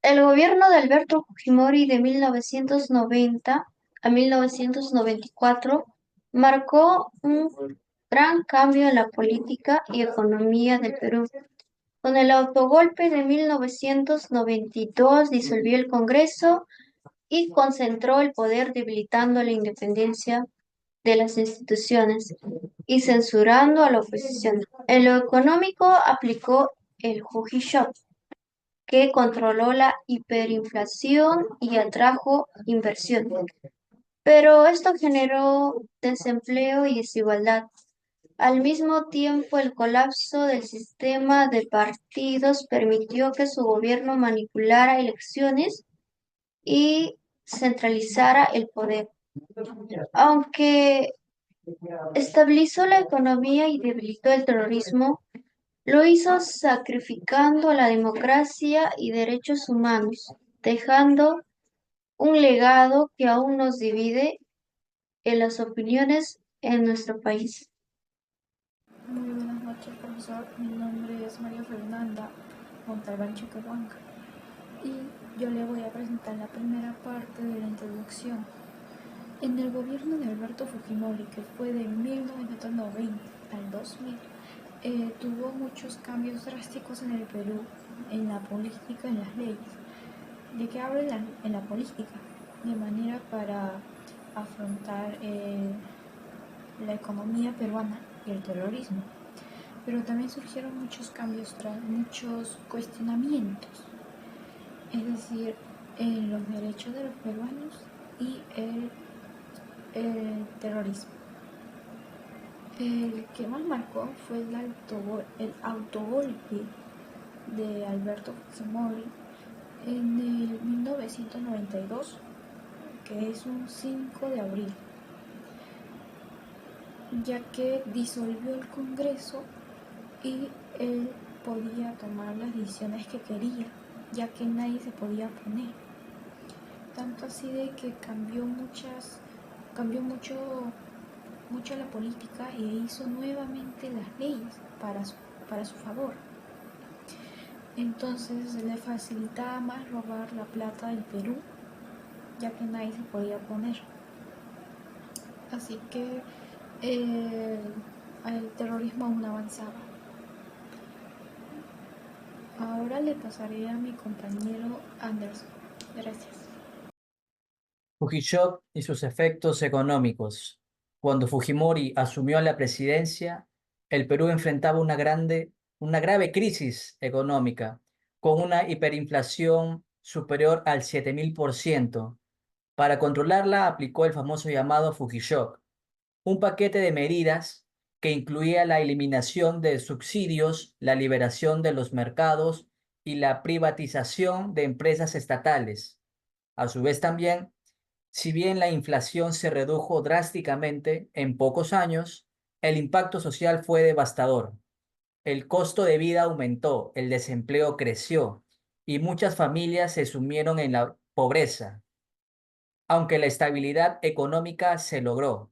El gobierno de Alberto Fujimori de 1990 a 1994 marcó un gran cambio en la política y economía del Perú. Con el autogolpe de 1992 disolvió el Congreso y concentró el poder debilitando la independencia de las instituciones y censurando a la oposición. En lo económico aplicó el Fujishok, que controló la hiperinflación y atrajo inversión. Pero esto generó desempleo y desigualdad. Al mismo tiempo, el colapso del sistema de partidos permitió que su gobierno manipulara elecciones y centralizara el poder. Aunque estabilizó la economía y debilitó el terrorismo, lo hizo sacrificando la democracia y derechos humanos, dejando un legado que aún nos divide en las opiniones en nuestro país. Muy buenas noches, profesor. Mi nombre es María Fernanda Montalbán Chiquehuanca y yo le voy a presentar la primera parte de la introducción. En el gobierno de Alberto Fujimori, que fue de 1990 al 2000, tuvo muchos cambios drásticos en el Perú, en la política, en las leyes. ¿De qué hablo en la política? De manera para afrontar la economía peruana y el terrorismo. Pero también surgieron muchos cambios, muchos cuestionamientos, es decir, en los derechos de los peruanos y el terrorismo. El que más marcó fue el autogolpe de Alberto Fujimori en el 1992, que es un 5 de abril, ya que disolvió el Congreso y él podía tomar las decisiones que quería, ya que nadie se podía oponer. Tanto así de que cambió mucho la política e hizo nuevamente las leyes para su favor. Entonces le facilitaba más robar la plata del Perú, ya que nadie se podía oponer. Así que el terrorismo aún avanzaba. Ahora le pasaré a mi compañero Anderson. Gracias. Fujishok y sus efectos económicos. Cuando Fujimori asumió la presidencia, el Perú enfrentaba una grave crisis económica, con una hiperinflación superior al 7000%. Para controlarla, aplicó el famoso llamado Fujishok, un paquete de medidas que incluía la eliminación de subsidios, la liberación de los mercados y la privatización de empresas estatales. A su vez también, si bien la inflación se redujo drásticamente en pocos años, el impacto social fue devastador. El costo de vida aumentó, el desempleo creció y muchas familias se sumieron en la pobreza. Aunque la estabilidad económica se logró,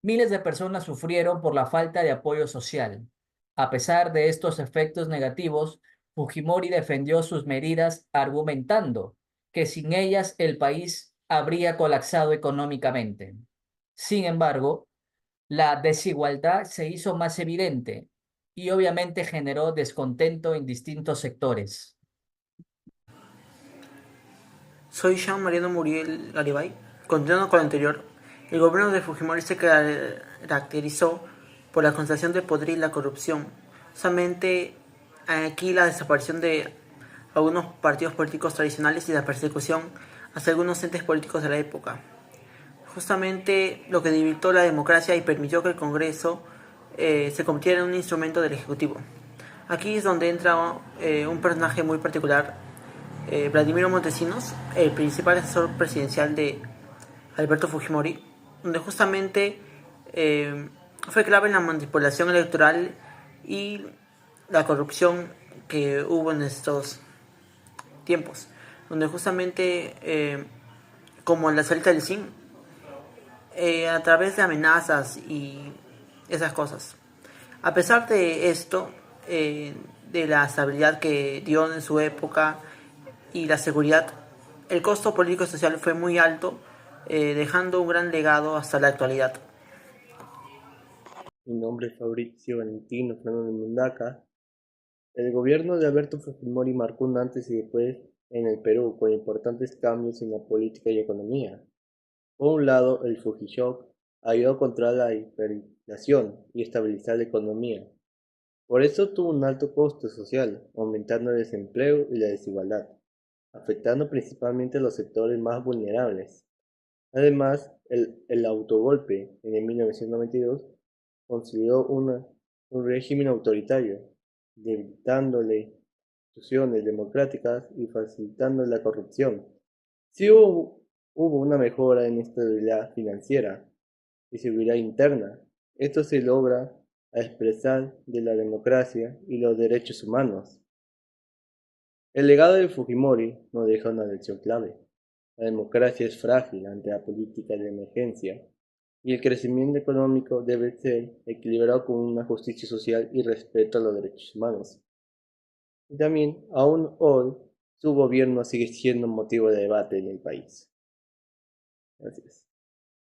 miles de personas sufrieron por la falta de apoyo social. A pesar de estos efectos negativos, Fujimori defendió sus medidas argumentando que sin ellas el país habría colapsado económicamente. Sin embargo, la desigualdad se hizo más evidente y obviamente generó descontento en distintos sectores. Soy Jean Mariano Muriel Garibay. Continuando con lo anterior, el gobierno de Fujimori se caracterizó por la concentración del poder y la corrupción. Solamente aquí la desaparición de algunos partidos políticos tradicionales y la persecución hacia algunos entes políticos de la época. Justamente lo que debilitó la democracia y permitió que el Congreso se convirtiera en un instrumento del Ejecutivo. Aquí es donde entra un personaje muy particular, Vladimiro Montesinos, el principal asesor presidencial de Alberto Fujimori, donde justamente fue clave en la manipulación electoral y la corrupción que hubo en estos tiempos, donde justamente, como la salida del SIM, a través de amenazas y esas cosas. A pesar de esto, de la estabilidad que dio en su época, y la seguridad, el costo político y social fue muy alto, dejando un gran legado hasta la actualidad. Mi nombre es Fabrizio Valentino Fernández Mundaca. El gobierno de Alberto Fujimori marcó un antes y después en el Perú con importantes cambios en la política y economía. Por un lado, el Fujishock ayudó a controlar la hiperinflación y estabilizar la economía. Por eso tuvo un alto costo social, aumentando el desempleo y la desigualdad, afectando principalmente a los sectores más vulnerables. Además, el autogolpe en 1992 consolidó un régimen autoritario, debilitándole instituciones democráticas y facilitando la corrupción. Sí hubo una mejora en estabilidad financiera y seguridad interna. Esto se logra a expresar de la democracia y los derechos humanos. El legado de Fujimori nos deja una lección clave. La democracia es frágil ante la política de emergencia y el crecimiento económico debe ser equilibrado con una justicia social y respeto a los derechos humanos. Y también, aún hoy, su gobierno sigue siendo motivo de debate en el país. Gracias.